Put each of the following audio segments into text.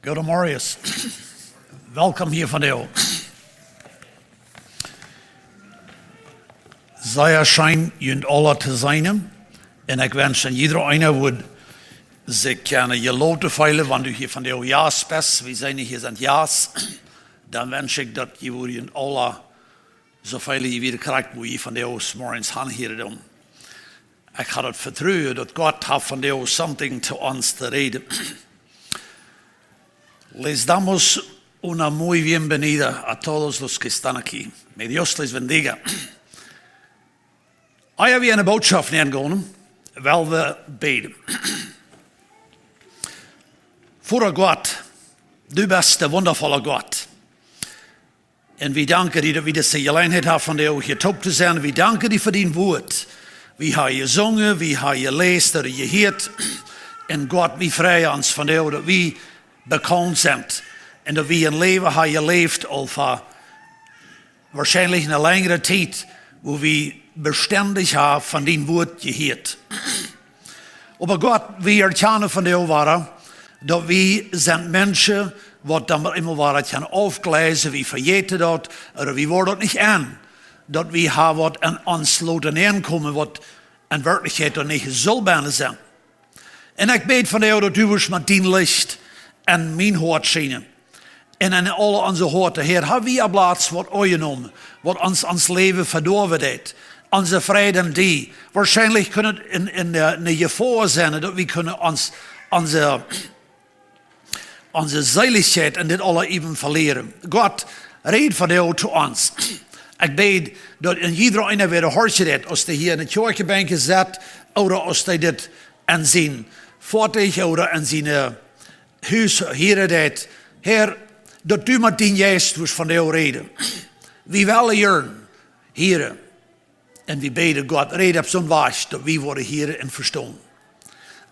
Goedemorgen. Welkom hier van jou. Zij schijn jullie alle te zijn. En ik wens aan iedereen woord zich kunnen je loten veilen, wanneer u hier van jou jaas bent. We zijn hier zijn jaas. Dan wens ik dat je jullie alle zoveel je weer krijgt, hoe je van jou morgens aan hier doen. Ik had het vertrouwen dat God heeft van jou something te ons te reden. Les damos una muy bienvenida a todos los que están aquí. May Dios les bendiga. Ik heb een boodschap neergegaan, wel we beden. Voor God, du bist de wondervolle God. En we danken je dat we deze gelegenheid hebben van jou hier top te zijn. We danken je voor die woord. We hebben je zongen, we hebben je leest, dat je heert. En God, we vrijen ons van jou dat we bekend zijn. En dat we een leven hebben geleefd al voor waarschijnlijk een langere tijd. Waar we beständig hebben van die woord geheerd. Maar God, we erkennen van jou waren. Dat we zijn mensen wat dan immer waren gaan afgelezen. We vergeten dat. Of we worden het niet aan. Dat we hebben wat aan ons laten aankomen. Wat in werkelijkheid er niet zal bijna zijn. En ik bid van jou dat u ons met die licht en mijn hart zien. En in alle onze harten, Heer, hebben we een plaats wat genomen. Wat ons leven verdorven deed. Onze vrede die. Waarschijnlijk kunnen het in de gevaar zijn dat we kunnen onze zeiligheid en dit alle even verleren. God, red van jou tot ons. Ik bid dat in iedereen weer een hartje deed. Als hij hier in de kerkbank zit. Of als hij dit aan zijn voertuig of aan zijn huis hier deed. Heer, dat u met die geest van jou reden. We willen hier. En we bidden God, red op zo'n wijze dat we worden hier en verstaan.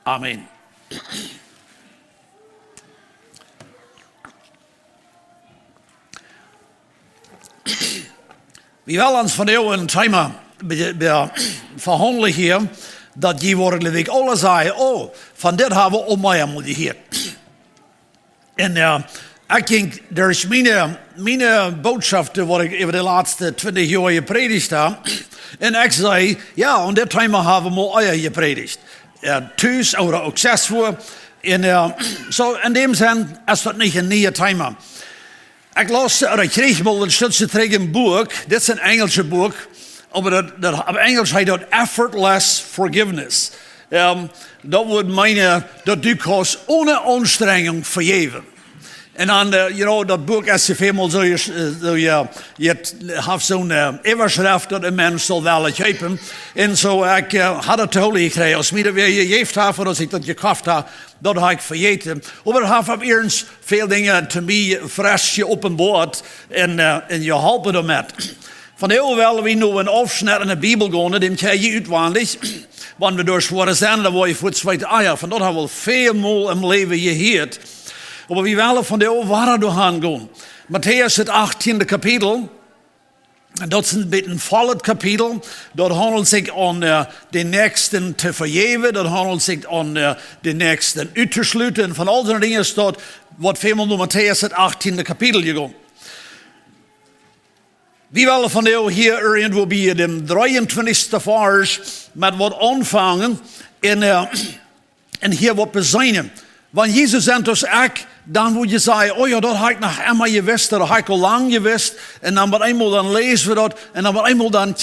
Amen. We willen ons van jou een thema verhandelen hier. Dat je wordt alle zeggen, oh, van dit hebben we al meer moeten hier. En ik denk, er is mijn boodschap wat ik over de laatste 20 jaar gepredikt heb. En ik zei, ja, en dit thema hebben we al eerder gepredikt. Thuis, of ook 6 voor. En zo in dem zin is dat niet een nieuw thema. Ik kreeg wel een stukje terug een boek. Dit is een Engelse boek. Maar op Engels heet dat effortless forgiveness. Dat wordt meinen dat du kannst ohne Anstrengung vergeven. En dan, dat boek is veel zo je hebt zo'n overschrift dat een mens zal wel geven. En zo, ik had het te horen gekregen. Als mij dat weer gegeven heb, of als ik dat gekocht heb, dat heb ik vergeten. Maar ik heb eerst veel dingen te mij fresh geopenbaard en je helpen daarmee. Van heel wel we nu een afsnit in de Bijbel gaan, die krijg je uitwendig. Want we door zware zijn, dan word je voor het tweede jaar. Van dat hebben we veel meer in leven gehoord. Maar we willen van de waarheid doorheen gaan. Matthäus het 18e kapitel. En dat is een beetje een volgend kapitel. Dat handelt zich om de nächsten te vergeven. Dat handelt zich om de nächsten uit te sluiten. En van al die dingen staat wat veel meer door Matthäus het 18e kapitel gegaan. We willen van jou hier irgendwo bij de 23e vers met wat aanvangen en hier wat bezinnen. Want Jezus zegt ons ook, dan moet je zeggen, oh ja, dat heb ik nog eenmaal gewist, dat heb ik al lang gewist. En dan maar eenmaal dan lezen we dat, en dan maar eenmaal dan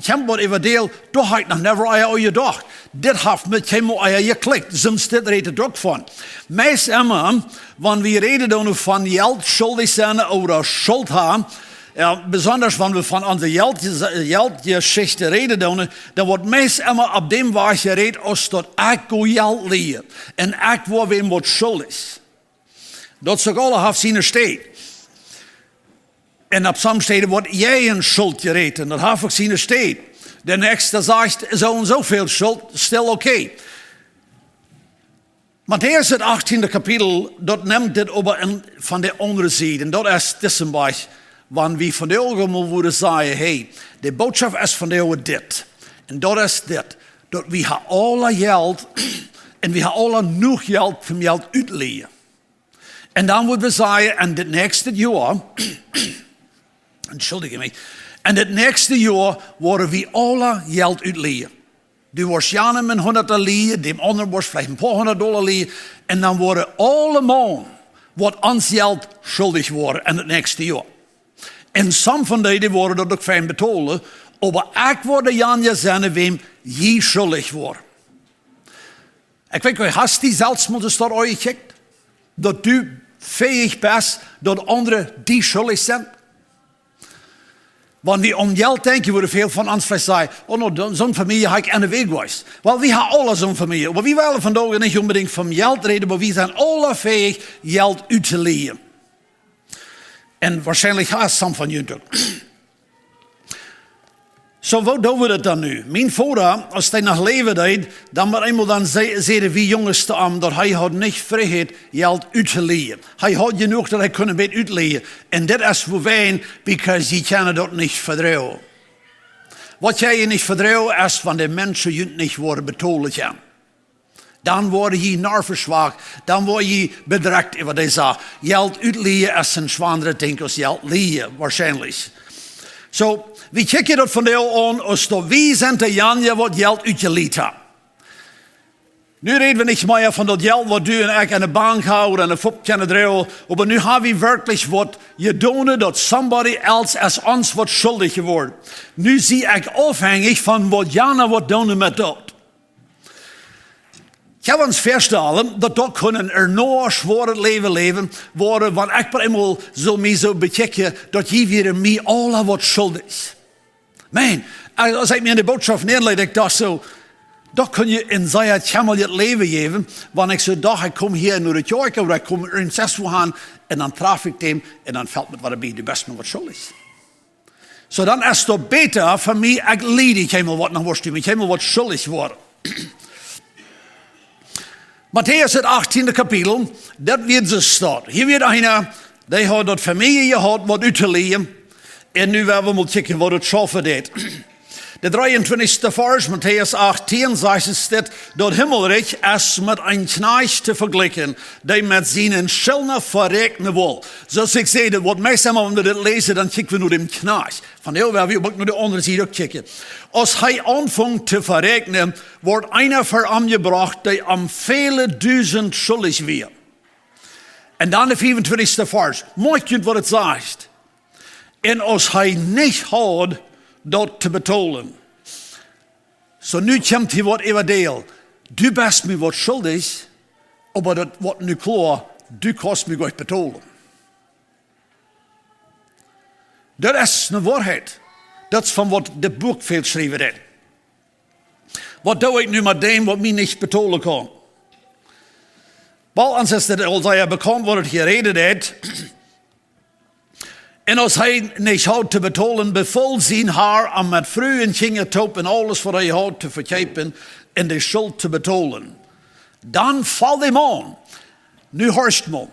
komt wat even deel, dat heb ik nog never aan je gedacht. Dit heeft met helemaal aan je geklikt, soms dit redt het ook van. Meest immer, wanneer we reden dan van geld schuldig zijn of schuld hebben, ja, besonders wanneer we van onze geldgeschichte reden doen, dan wordt meest immer op dem waar je redt als dat ik geld leer. En ik word weer wat schuldig. Dat is ook alle heeft zijn steed. En op sommige steden wordt jij een schuld gereed. En dat heeft ook zijn steed. De nächste zegt zo en zoveel schuld, stil oké. Matthäus het 18e kapitel, dat neemt dit over van de andere zijde. En dat is tussenbij. Wanneer we van de ogen moeten zeggen, hey, de boodschap is van de dit. En dat is dit. Dat we hebben alle geld en we hebben alle genoeg geld om geld uit te lenen. En dan moeten we zeggen, en het nächste jaar, entschuldige me, en het nächste jaar worden we alle geld uitlenen. Du wordt Janne met 100 lenen, dem andere wordt vielleicht een paar $100 lenen, en dan worden alle maanden wat ons geld schuldig worden in het nächste jaar. En sommige van die worden dat ook fijn betalen, maar ik word Janja zijn wem je schuldig wordt. Ik weet niet, hast die zelfsmoeders dat ooit gekeken? Dat du fähig bent, dat anderen die schuldig zijn? Want we om geld denken, worden veel van ons zeggen, oh no, zo'n familie heb ik aan de weg geweest. Wel, we hebben alle zo'n familie. Maar we willen vandaag niet unbedingt van geld reden, maar we zijn alle fähig geld uit te lenen. En waarschijnlijk gaat some van jullie ook. Zo, wat doen we dat dan nu? Mijn vader, als hij nog leven deed, dan maar eenmaal dan zeiden we jongens te hem dat hij had niet vrijheid geld uit te lenen. Hij had genoeg dat hij kon een beetje uitlenen. En dat is voor wij, because je kan dat niet vertrouwen. Wat jij niet vertrouwen is van de mensen die niet worden betaald kan. Dan word je narverswaakt, dan word je bedreigd over deze. Geld uitlenen is een zwaardere ding als geld lenen, waarschijnlijk. Zo, we kijken dat vandaag aan als dat wie zijn de Janja wat geld uitgeleend hebben. Nu reden we niet meer van dat geld wat du en ik aan de bank houden en de voet kunnen draaien. Maar nu hebben we werkelijk wat gedaan dat somebody else als ons wat schuldig geworden. Nu zie ik afhankelijk van wat Jana wat doen met dat. Ik heb ons voorstellen dat kunnen er nog zware leven worden, want ik ben eenmaal zo bekijken dat je weer mij alle wat schuldig is. Man, als ik me in de boodschap neerleid, ik dacht zo, dat kun je in zijn helemaal het leven geven, want ik zo dacht, ik kom hier naar het kerk, of ik kom er in 6 gaan, en dan traf ik hem, en dan valt me wat erbij, de best me wat schuldig. Zo dan is het beter voor mij, ik leid ik helemaal wat naar worst, ik helemaal wat schuldig worden. Matthäus het 18e kapitel, dat wird zo staat. Hier wird einer, die had dat familie gehad wat uit te lenen. En nu willen we maar kijken wat het schaffen deed. De 23e vers, Matthäus 18, zegt het dat himmelrijk is met een knecht te vergelijken, die met zijn schilne verrekenen wil. Zoals ik zei, wat meestal als we dit lezen, dan kijken we naar de knecht. Van heel wel, we ook naar de andere zijde ook kijken. Als hij aanvangt te verrekenen, wordt einer voor hem gebracht, die am vele duizend schuldig weer. En dan de 24e vers, mooi wat het zegt. En als hij niet had dat te betalen. Zo nu komt hij wat even deel. Du bent me wat schuldig, maar dat wordt nu klaar, du kost me goed betalen. Dat is een waarheid. Dat is van wat de boek veel schreven heeft. Wat doe ik nu met dem wat mij niet betalen kan? Wel, als het al zei bekend wordt het gereden heeft. En als hij niet had te betalen, beval zijn haar om met vrouw en kinderen top en alles wat hij had te vergeven en de schuld te betalen. Dan valt hem aan. Nu hoorst me.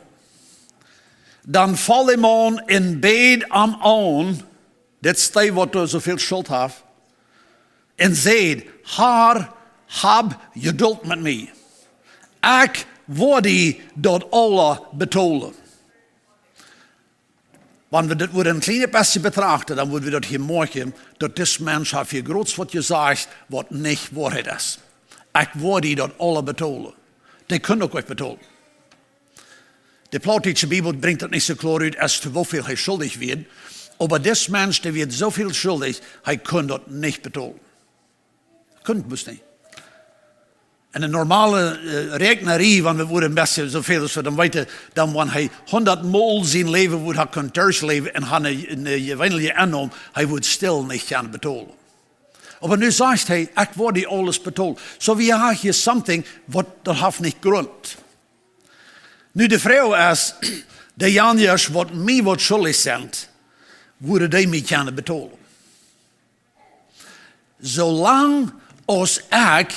Dan valt hem aan en beet hem aan. Dit is wat er zoveel schuld heeft. En zei, haar, heb geduld met mij. Ik word dat alle betalen. Wanneer we dit een kleine beetje betrachten, dan moeten we dat hier maken, dat deze mens heeft hier groots wat je zegt, wat niet waarheid is. Ik word dat alle betalen. Die kunnen ook betalen. De Plattdeutsche Bibel brengt het niet zo klaar uit als te hoeveel hij schuldig wordt. Maar deze mens, die wordt zoveel schuldig, hij kan dat niet betalen. Kunt het niet. En een normale rekenarie, want we worden best zoveel als we dan weten, dan wanneer hij 100 mol zijn leven wordt hij kunnen thuisleven en hij een gewinnelige aannemen, hij wordt stil niet gaan betalen. Maar nu zegt hij, ik word die alles betaald. So we hebben hier something wat dat heeft niet grond. Nu de vrouw is, de Janjers wat mij wat schuldig zijn, worden die mij kunnen betalen. Zolang als ik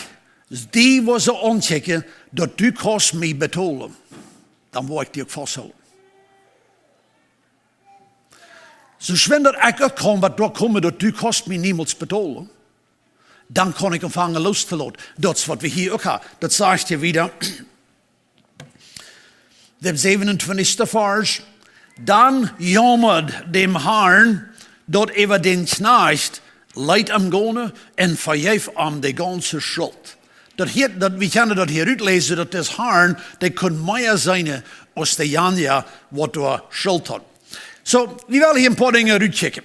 die was zo ontdekken dat du kost mij betalen, dan word ik die ook vasthouden. Zo schwindert ik ook kan wat doorkomen dat du kost mij niemals betalen, dan kan ik hem vangen los te laten. Dat is wat we hier ook hebben. Dat zegt je weer. dem 27. Vers, dann jammert dem Herrn, dort über den Knecht leid am Gone en vergeef am de ganze Schuld. We kunnen dat hier uitlezen, dat des Herrn, die kon meer zijn als de Janja wat door schuld had. So, we willen hier een paar dingen uitchecken.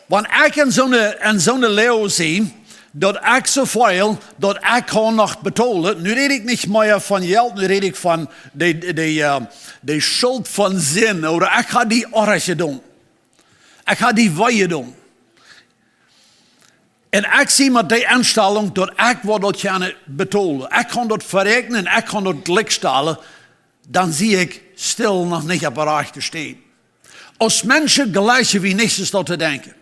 Want ik in zo'n leeuw zie, dat ik zoveel, dat ik kan nog betalen. Nu red ik niet meer van geld, nu red ik van de schuld van zin. Of ik ga die orge doen. Ik ga die weien doen. En ik zie met die instelling dat ik wat kan betalen. Ik kan dat verrekenen, ik kan dat gelijkstellen. Dan zie ik stil nog niet op de rechte steen. Als mensen gelijk wie niets is dat te denken.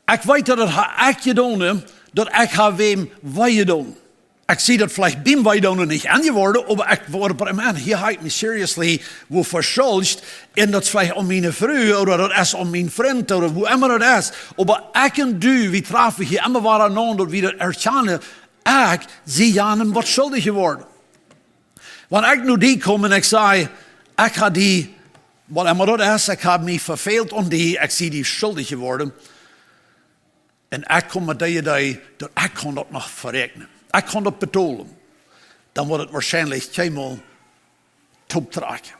Ik weet dat het ik gedaan dat ik ga wem wij doen. Ik zie dat vielleicht bij wij doen niet aangeworden, maar ik word man, hier ga ik me seriously wo verschuldigd en dat is vielleicht om mijn vrouw, of dat is om mijn vriend, of hoe immer dat is. Maar ik en du, wie trafen hier immer waren aan dat we dat erkennen, ik zie Janem wat schuldig geworden. Want ik nu die kom en ik zei, ik ga die, wat immer dat is, ik heb me verveeld om die, ik zie die schuldig geworden. En ik kom met die idee dat ik kan dat nog verrekenen. Ik kan dat betalen. Dan wordt het waarschijnlijk helemaal toeptrekken.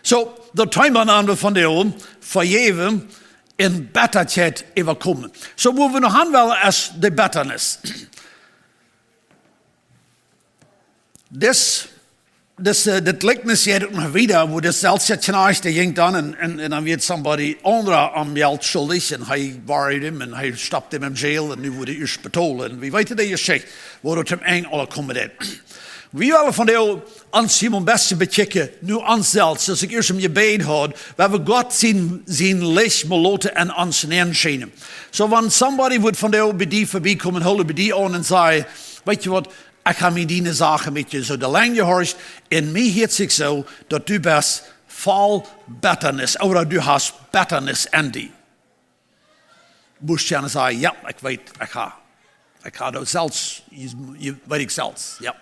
Zo, dat thema aan van de oom, vergeven en bitterheid overkomen. Zo moeten we nog aanwellen als de bitterness. Dit lichtnis je nog wieder, wo das zelfs knaast, der ging dan en dan werd somebody andere am geld schuldig en hij buried hem en hij stopte hem in jail en nu wordt hij eerst betaald. En wie weet dat je zegt, waar het hem eng alle komen deed. We willen van de ons een beetje bechecken, nu ons zelfs, als ik eerst om je been had, waar we God zien licht meloten en ons neerschijnen. Zo, wanneer somebody wordt van de bij die voorbij komen, houden bij die aan en zei, weet je wat, ik ga me die zaken met je zo de lang je hoort. En mij heet zich zo dat du best vol bitterness, of du hast bitterness in die. Moest je dan zeggen, ja, ik weet, ik ga dat zelfs, weet ik zelfs, ja.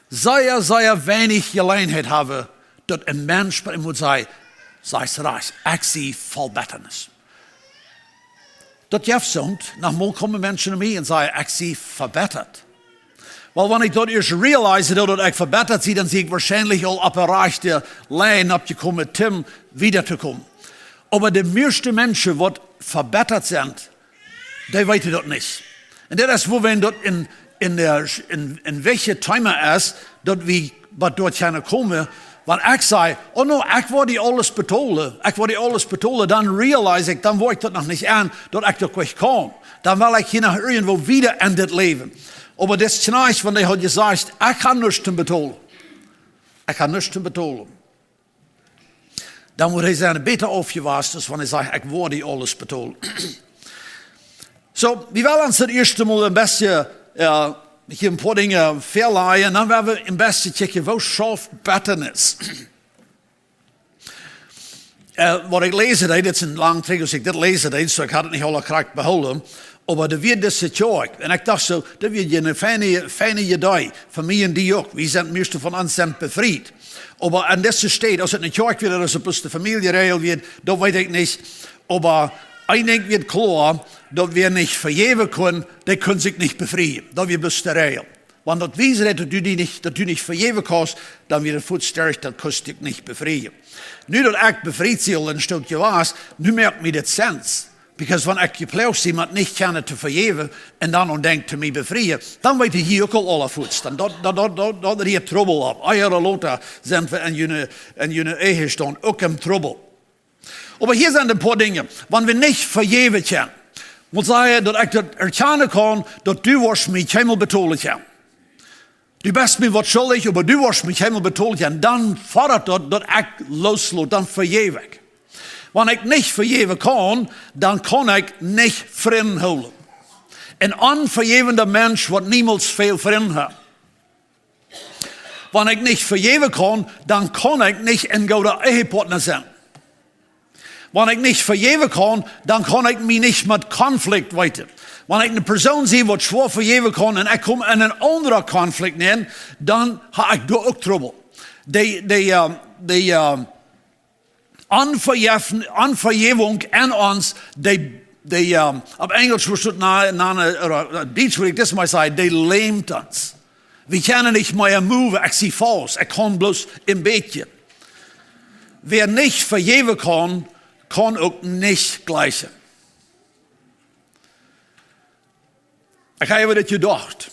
Zeer weinig gelegenheid hebben dat een mens moet zeggen, ik zie vol bitterness. Dat je zoont, nogmaals komen mensen naar mij en zeggen, ik zie verbitterd. Wel, wanneer ik dat eerst realize dat ik verbeterd zie, dan zie ik waarschijnlijk al op een rechte lijn opgekomen, Tim wieder te komen. Maar de meeste mensen wat verbeterd zijn, die weten dat niet. En dat is waar we dat in welke thema is, dat we wat door kunnen komen. Want ik zei, oh no, ik wil die alles betalen. Dan realize ik, dan word ik dat nog niet aan, dat ik dat kwijt kan. Dan wil ik hier nog irgendwo wieder in dit leven. Maar dat is nice, want hij had gezegd, ik ga niets te betalen. Ik ga niets te betalen. Dan moet hij zijn beter afgewaast, dus wanneer hij zegt, ik wil die alles betalen. Zo, we willen ons het eerste mal een beetje, hier een paar dingen verlaaien, en dan willen we een beetje checken, wat schafft bitterness? Wat ik lees, dit is een lang trek, als ik dit lees, dus ik had het niet alle kracht behouden. Maar dat werd deze kerk. En ik dacht zo, dat werd een fijne idee. Voor mij en die ook. We zijn meestal van ons zijn bevrijd. Maar in deze stad, als het een kerk wordt, als het de familieregel wordt, dat weet ik niet. Maar ik denk wordt klaar, dat we niet vergeven kunnen, die kunnen zich niet bevrijden. Dat wordt dus de regel. Want dat wijze dat u niet vergeven kost, dan wordt het voetsterk, dat kost ik niet bevrijden. Nu dat ik bevrijd zie, een stukje was, nu merkt me dat sens. Because wanneer ik geplaatst iemand niet kan te vergeven en dan denkt te mij bevrijden, dan weet je hier ook al alle voets. Dat er hier trouble op. Eieren loten zijn we in jullie eigen staan ook in trouble. Maar hier zijn een paar dingen. Wanneer we niet vergeven kunnen, moet zeggen dat ik dat erkennen kan dat du was mij helemaal betaald kan. Du bent mij wat schuldig, maar du was mij helemaal betaald kan. Dan fordert dat ik losloot, dan vergeef ik. Wanneer ik niet vergeven kan ik niet vrienden houden. Een onvergevende mens wordt niemals veel vrienden hebben. Wanneer ik niet vergeven kan ik niet een goede ehepartner zijn. Wanneer ik niet vergeven kan ik me niet met conflict weten. Wenn ich eine Person sehe, die schwer vergeben kann, und ich komme in einen anderen Konflikt rein, dann habe ich da auch Trouble. Die Anvergebung an uns, auf Englisch würde oder Deutsch würde ich das mal sagen, die lähmt uns. Wir können nicht mehr move, ich sehe falsch, ich kann bloß im Bettchen. Wer nicht vergeben kann, kann auch nicht gleichen. Ich habe das gedacht.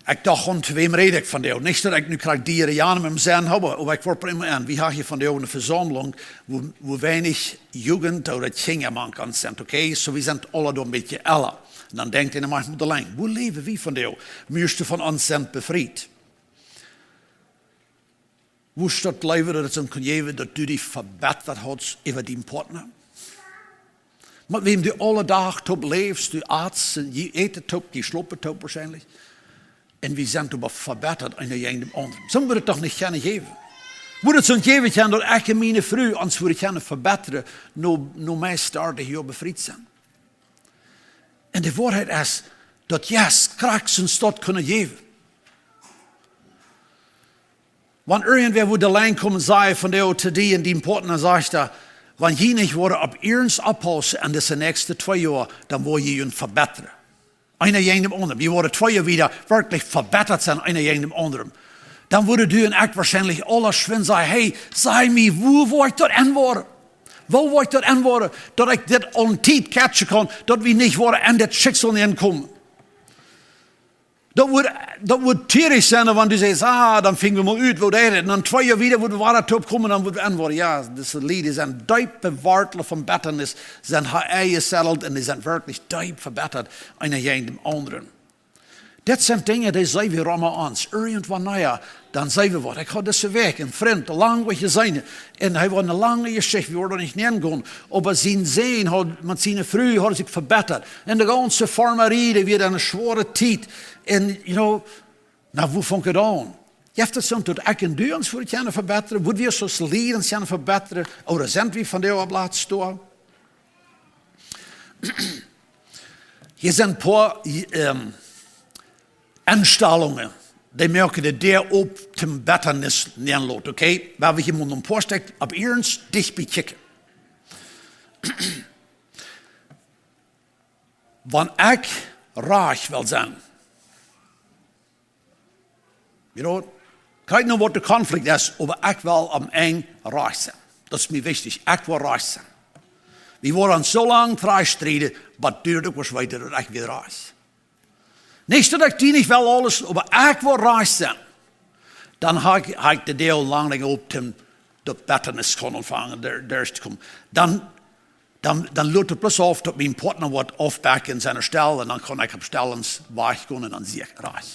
Ich dachte, und wem rede ich von dir? Nicht, dass ich nu krijg die Jahre mit dem Sinn habe, aber ich wollte immer an, wie habe ich von dir eine Versammlung, wo wenig Jugend oder Kinder man kann sind, okay? So wir sind alle da ein bisschen älter. Und dann denkt ihr manchmal allein, wo leben wir von dir? Müsste von uns sind befreit. Wo steht Leben, dass es kann geben, dass du dich verbessert hast über deinen Partner? Mit wem du alle Tag top lebst, du Arzt, je eten top, je schluppen top wahrscheinlich. Und wir sind aber verbessert einer gegen dem anderen. So würde es doch nicht gerne geben. Würde es uns geben, dass ich meine Frau uns würde gerne verbessern, nur mehr starten hier befreit sind. Und die Wahrheit ist, dass yes, krachts uns dort können geben. Wenn irgendwer wo der Lijn kommen sei von der OTD und die Partner sagt da, wenn je nicht wurde ab ihrens abhausen und das nächste 2 Jahre, dann wollen je ihn verbessern. Einer gegen dem anderen. Die worden 2 Jahre wieder wirklich verbessert sein, einer gegen dem anderen. Dann würde du und ich wahrscheinlich alle schwimmen sagen, hey, sei mir, wo ich dort antworten? Wo will ich dort antworten? Dass ich das an Zeit catchen kann, dass wir nicht worden an das Schicksal kommen. Dat wordt tierisch zijn, want du sagst, dann fingen wir mal uit, wo der ist. Und dann 2 Jahre wieder, wo du war kommen, dann wird wir antworten, ja, diese Lieder sind deep bewahrtlich vom Betternis, sind gesettelt und die sind wirklich deep verbessert, einer gegen dem anderen. Das sind Dinge, die sagen wir immer uns. Irgendwann, naja, dann sagen wir, was, ich habe das weg, ein Freund, lang was sein. Und er war eine lange Geschichte, wir wollen nicht nennen gehen. Aber sein Sehen hat, mit seiner Früh hat sich verbessert. Und die ganze Farmerie, die wird eine schwere Zeit. Und, wo fängt es an? Heeft het zo dat ik en du ons voor het kunnen verbeteren? Moeten we zoals leren kunnen verbeteren? Oder zijn we van jou op laat staan? Hier zijn een paar Anstellungen, die merken dat der op zum Betternis neerloopt, okay? Waar we iemand een paar stekt, op eerst dicht bij kijken. Wanneer ik rijk wil zijn, kijk nou wat de conflict is, aber ik wil am eng rijk zijn. Dat is mij wichtig, ik wil rijk zijn. We worden zo lang vrijstrijden, maar het duurt ook wel weiter dat ik weer rijk. Niet dat ik die niet wel alles, aber ik wil rijk zijn. Dan heb ik de deel lang op de betternis kan ontvangen, daar is te komen. Dan loopt het plus af dat mijn partner wordt afbakken in zijn stel en dan kan ik op stellens weggaan en dan zie ik rijk.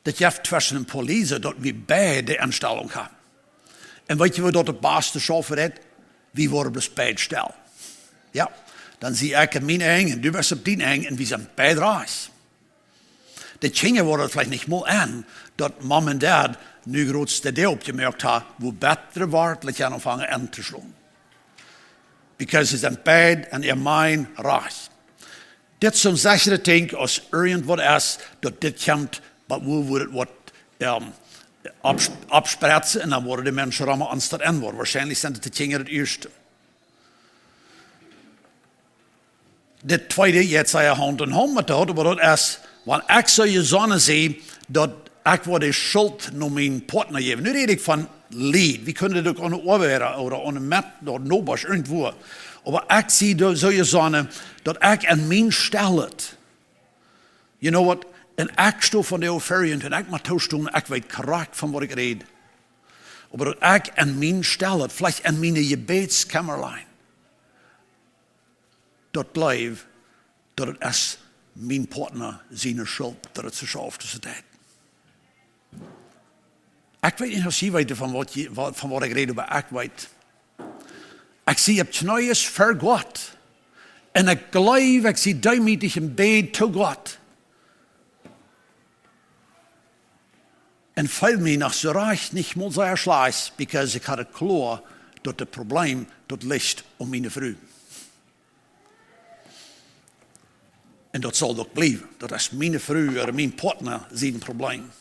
Dat heeft tussen een politie dat we beide de instelling hebben. En weet je wat dat het beste schaffen is? We worden dus beide stel. Ja, dan zie ik in mijn eng en du bent op die eng en we zijn beide rijk. De kinderen worden het vielleicht niet mal aan dat mom en dad nu grootste deel opgemerkt hebben hoe betere woordelijk aanvangen aan te slaan. Because ze zijn beide en ihr mijn rijk. Dit is zo'n zekere ding als irgendwat is dat dit komt. Maar hoe wordt het wat abspretsen en dan worden de mensen allemaal aan het antwoorden. Waarschijnlijk zijn het de kinderen het eerste. De tweede, jetzt zei je hand in hand met dat, maar dat is, wanneer ik zou je zonnen zie, dat ik word de schuld naar mijn partner geven. Nu red ik van leed. We kunnen het ook aan de oorweren, of aan de met, of nobers, irgendwo. Maar ik zie zo je zonnen, dat ik aan mijn stel het. You know what? En ik sta van de overheid en ik moet toestaan, ik weet correct van wat ik red. Maar dat ik aan mijn stel het, vielleicht aan mijn gebedskamerlijn, dat blijft, dat het is mijn partner zijn schuld, dat het zo schaft is het. Ik weet niet als je weet van wat ik red, maar ik weet. Ik zie op knieën voor God. En ik geloof, ik zie duimietig in bed to God. En viel mir nach so reich nicht mal sehr schlecht, because ich hatte klar, dat het probleem dat ligt om mijn vrouw. En dat zal ook blijven. Dat is mijn vrouw of mijn partner zijn probleem.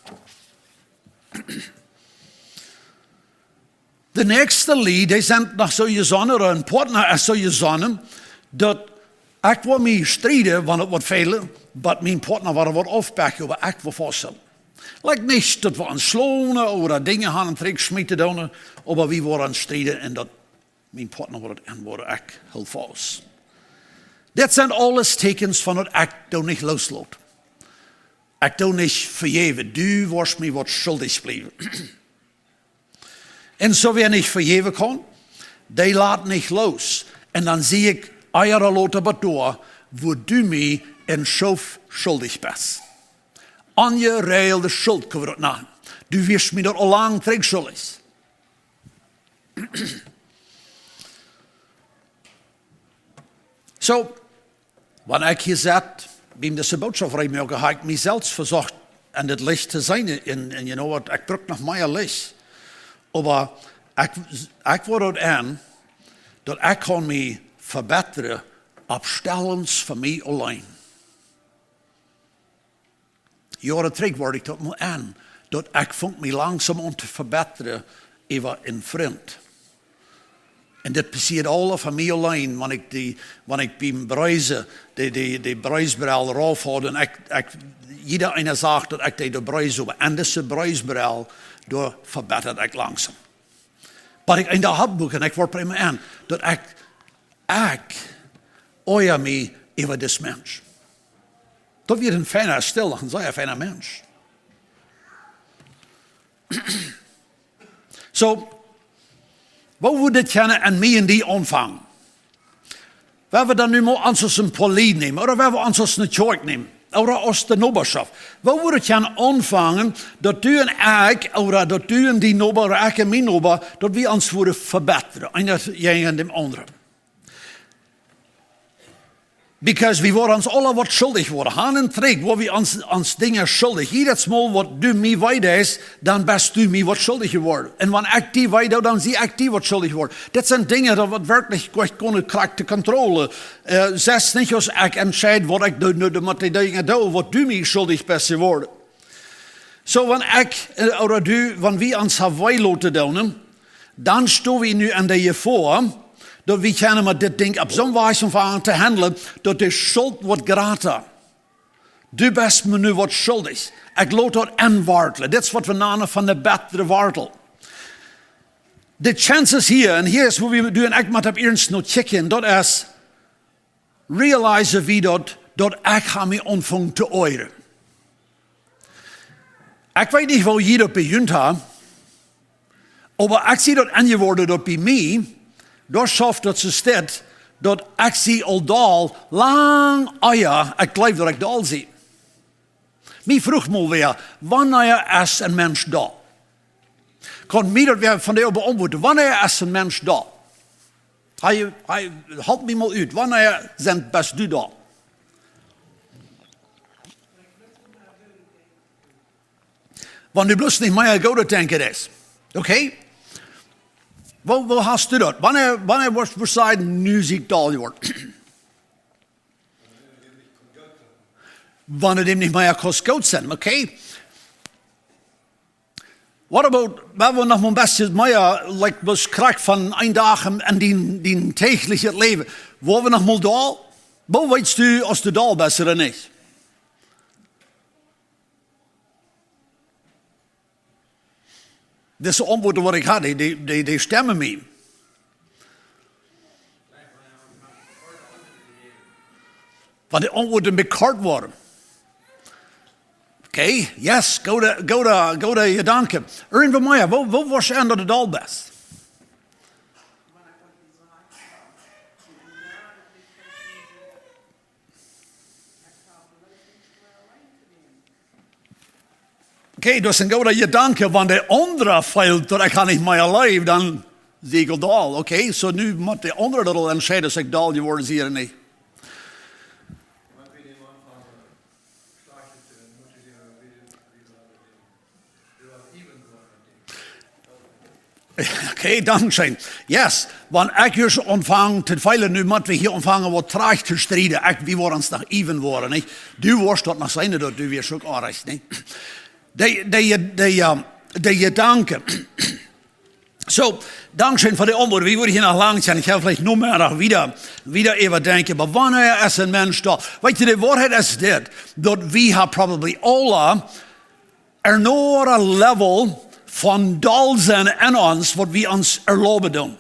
De nächste lied, die zijn nog zo je zon, of een partner is zo je zon, dat ik wil mij strijden, want het wordt veel, maar mijn partner wordt wat afpakken, maar ik wil vaststellen. Lijkt niet dat we aan slonen of dingen gaan en trek smeten doen, maar we worden aan strijden en dat mijn partner wordt en wordt ik heel vast. Dit zijn alles tekens van dat ik doe niet loslaat. Ik doe niet vergeven. Du wordt mij wat schuldig blijven. En zo weer niet vergeven kan, die laat niet los. En dan zie ik eieren later wat door, wo du mij en schoof schuldig bent. Aan je reëel de schuld kunnen we dat na. Du wirst mij dat al lang terug schuldig. Zo, wanneer ik hier zat, bij deze boodschaprijmer, heb ik mezelf verzocht aan het licht te zijn. En you know what, ik bruk nog meer licht. Maar ik word aan dat ik kan me verbeteren op stellens van mij alleen. Jaren terug word ik dat me aan dat ik vond me langzaam om te verbeteren even in vriend. En dit passiert alle van mij alleen, wanneer ik bij Bruisen die bruisbril rauf had en iedereen zegt dat ik de bruis heb. En deze bruisbril, door verbeterd ik langzaam. Maar ik in de handboek en ik word bij me aan dat ik oor me over dit mens. Dat wordt een fijner stil, een zeer fijner mens. Zo, wat moet dit kennen en mij en die ontvangen? Waar we dan nu maar ons een politie nemen, of waar we ons een kerk nemen, of als de noberschaft. Wat moet het gaan ontvangen dat u en ik, of dat u en die nober, of ik en mijn nober, dat we ons worden verbeteren, en dat jij en de andere. Because we worden ons alle wat schuldig worden. Haan en trek worden we ons dingen schuldig. Ieders mal wat du mij weet is, dan best du mij wat schuldig geworden. En wanneer ik die weet, dan zie ik die wat schuldig worden. Dit zijn dingen dat wat werkelijk kunnen krijgen te controle. Zelfs niet als ik entscheid wat ik doe, met die dingen doe, wat du mij schuldig best geworden. Zo wanneer ik, of du, wanneer we ons hebben laten doen, dan staan we nu aan de voor. Dat we kunnen met dit ding op zo'n wijze van te handelen, dat de schuld wordt groter. Du bent me nu wat schuldig. Ik laat dat aanwartelen. Dit is wat we namen van de betere wartel. De chances hier, en hier is hoe we doen, ik moet op eerst nog checken, dat is, realize wie dat ik ga me ontvangen te oren. Ik weet niet hoe je dat begint hebt, maar ik zie dat aangeworden dat bij mij, door schafft dat ze staat, dat ik zie al daal lang eier, ik geloof dat ik daal zie. Mij vroeg me weer, wanneer is een mens daal? Kan mij dat weer van jou beantwoorden, wanneer is een mens daal? Hij haalt me mal uit, wanneer zijn best du daal? Wanneer bloos niet meer gouden denken is. Oké? Wat hast du dat? Wanneer wordt bezig nu zie ik daal wordt? Wanneer dem niet meer kost goud zijn, oké? What about, waar we nog een beetje meer, like, was krijg van een dag en die tägliche leven. Waar we nog mal daal? Wo weißt du, als du daal bist oder nicht? Deze antwoorden wat ik had, die stemmen me. Want de antwoorden bekort worden. Oké, yes, go to je danken. Erin van mij, wat was je aan dat het al best? Oké, dus dan go to je danken, want de andere feilt dat ik ga niet meer leven, dan zie ik al daal. Oké, zo nu moet de andere dat al entscheiden als ik daal geworden zie of niet. Okay, dankzij. Yes, want ik juist ontvangen, ten vele nu moeten we hier ontvangen wat traag te strijden. We worden ons nog even worden, niet? Du wordt dat nog zijn, dat du weer zo aardig, niet? De danken. Zo, dankzij voor de antwoord. We worden hier nog lang zijn. Ik ga vielleicht nog meer nog wieder even denken. Maar wanneer is een mens dat? Weet je, de waarheid is dit. Dat we hebben probably alle een level van dal zijn in ons, wat we ons erlopen doen.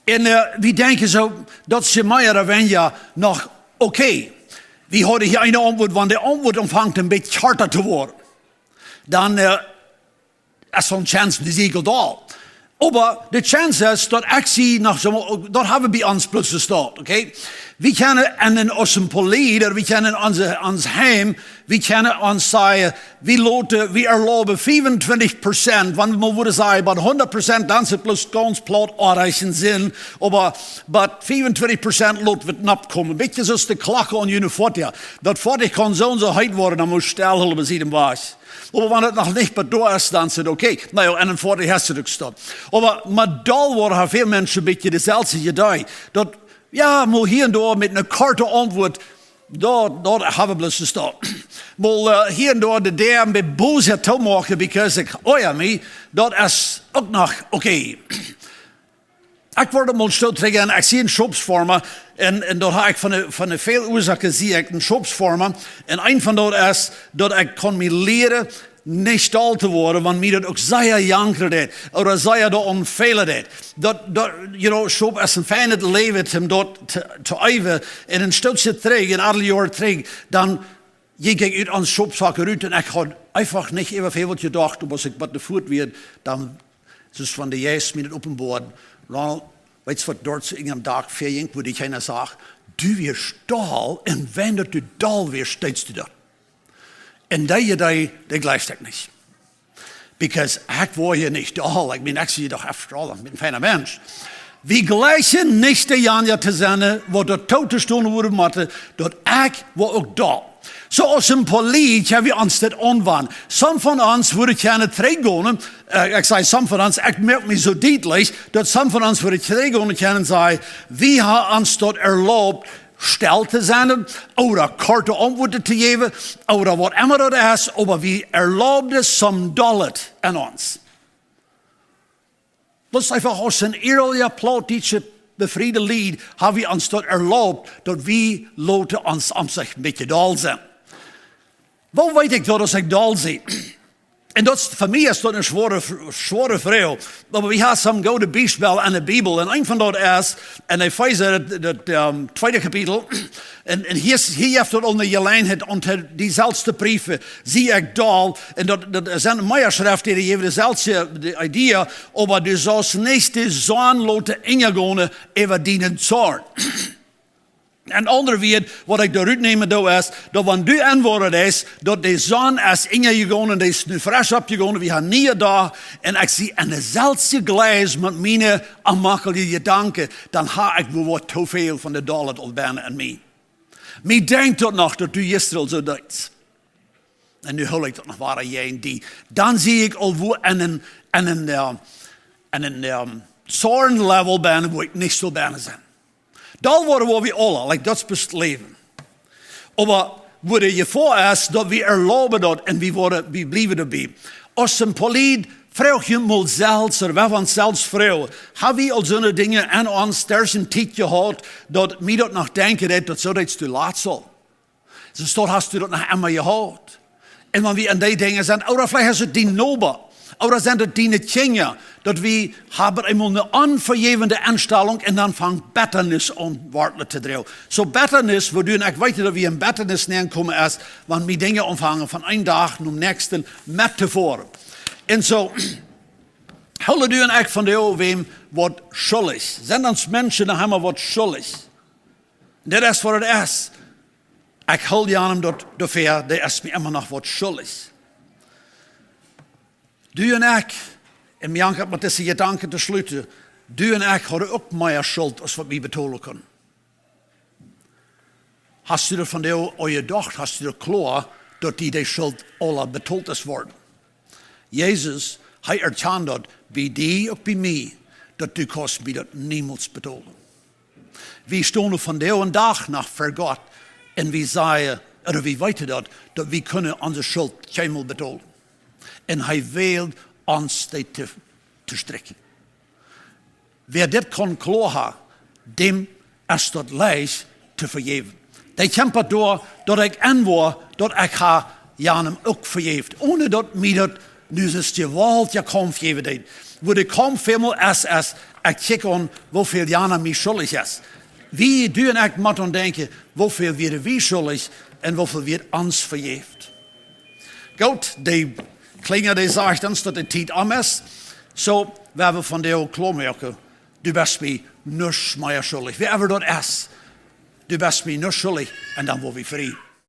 En we denken zo, dat ze meer of ja nog oké. We hadden hier een antwoord, want de antwoord ontvangt een beetje harder te worden. Dan is zo'n chance de ziekte dal. Maar de chance is dat ik zie nog zo, dat hebben we bij ons plötzlich staat, oké? We kunnen in onze politie, we kunnen ons heim, we kunnen ons zeggen, we erlopen 25%, want we moeten zeggen, maar 100% dan zit plus ganz plat aardig zin, maar 25% laten we het opkomen. Een beetje zoals de klakken aan je voeten. Dat voeten kan zo heet worden, dan moet je stilhouden bij hem was. Maar wanneer het nog niet bedoeld is, dan is het oké. Nou ja, en een voordeel heeft het ook staan. Maar dal worden veel mensen een beetje dezelfde idee. Dat, ja, maar hier en daar met een korte antwoord, dat hebben we dus gestaan. Maar hier en daar de derde met boosheid te maken, because ik, me, dat is ook nog oké. Ik word mal stil terug en ik zie een shopsvormer. En dat heb ik van de veel oorzaken zie ik een shopsvormer. En een van dat is dat ik kan me leren niet stil te worden, want mij dat ook zeer janker deed. Of zeer dat onveilig deed. Dat, shop is een fijne leven om dat te even. En een stukje terug, een aantal jaar terug, dan ging ik uit aan shopzaken uit en ik had einfach niet even veel wat je dacht. Als ik wat de voet werd, dan is het van de juist met het openbaar. Ronald, weet je wat dort in een dag verjingt, wo die keiner sagt, du wirst dal, en wenn du dal wirst, steeds du dat. En die gleicht ik niet. Because ik word hier niet dal, ik zie je toch afstralen, ik ben een fijne mens. We gleichen niet de Janja te zijn, wat de tote stonden worden moeten, dat ik word ook dal. Zoals een politie hebben we ons dit aanwenden. Some van ons willen gerne teruggaan. Ik zei some van ons, ik merk me zo duidelijk, dat some van ons willen teruggaan en zeggen, we hebben ons dat erlaubt, stil te zijn, of korte antwoorden te geven, of wat immer dat is, maar we erlaubden some dollet in ons. Dat is einfach als een eerlijke Plattdeutsche bevriende lied, hebben we ons dat erlaubt, dat we laten ons om zich een beetje dal zijn. Wat weet ik dat als ik dal zie? En dat voor mij is dat een zware vrouw. Maar we hebben zo'n gouden bijspel in de Bijbel. En een van dat is, en hij wijst het tweede kapitel. En hier heeft het onder je lijn, het onder diezelfde brieven, zie ik dal. En dat is een mooie schrift, die heeft dezelfde idee. Maar du zoals niet de zon laten ingaan over die zorg. En ander weer, wat ik eruit neem, is, dat wanneer du antwoord is, dat de zon is ingegaan en die is nu fris opgegaan, we hebben nieuwe dag, en ik zie in dezelfde glijs met mijn aanmakkelijke gedanken, dan heb ik wel wat te veel van de dollar al bijna in mij. Mij denkt dat nog, dat du gisteren zo deed. En nu hoor ik dat nog waar jij en die. Dan zie ik al wo in een zorn level bijna, waar ik niet zo bijna zijn. Dan worden we alle, dat is best leven. Maar wat je voor is, dat we erlauben dat en we blijven erbij. Als een politie vraagt je mal zelfs, of we van zelfs vrouwen, hebben we al zo'n dingen aan ons, er is een tijd gehad, dat mij dat nog denken dat zo dat te laat zal. Dus dat hast du dat nog einmal gehad. En wanneer we aan die dingen zijn, of vielleicht is het die nober. Oder sind es die Dinge, dass wir haben einmal eine unvergebende Einstellung und dann fängt Bitternis an, Worte zu drehen. So Bitternis, wo du und ich weiß, dass wir in Bitternis näher kommen ist, wenn wir Dinge anfangen von einem Tag zum nächsten mit zu fahren. Und so, halten du und ich von dir, wem was schuldig. Sind uns Menschen, da haben wir was schuldig. Das ist, was es ist. Ich halte an ihm dafür, der ist mir immer noch was schuldig. Du en ik, en mij aangeeft met deze gedanken te sluiten, du en ik hadden ook meer schuld als wat wij betalen kunnen. Hast du er van jou al gedacht, hast du er klaar dat die schuld alle betaald is worden? Jezus Hij erkent dat bij die ook bij mij, dat du kost mij dat niemals betalen. We stonden van de en dag naar voor God en we zeiden, oder we weten dat we kunnen onze schuld keinmal betalen. En hij wil ons dit te strekken. Wie dit kan klagen, dem is dat lijst te vergeven. Die kämpar door dat ik aanword, dat ik haar Janem ook vergeeft. Ohne dat mij dat nu is gewalt ja kaum vergeven deed. Wo ik kaum veel is, ik kijk aan hoeveel Janem mij schuldig is. Wie doen ik moet aan denken, hoeveel weer wie schuldig en hoeveel weer ons vergeeft. Goed, die klinger die zegt ons dat de tijd om is. Zo, we hebben van jou klaarmaken. Du bist mij niets meer schuldig. Wie ever dat is, du bist mij niets schuldig en dan worden we vrij.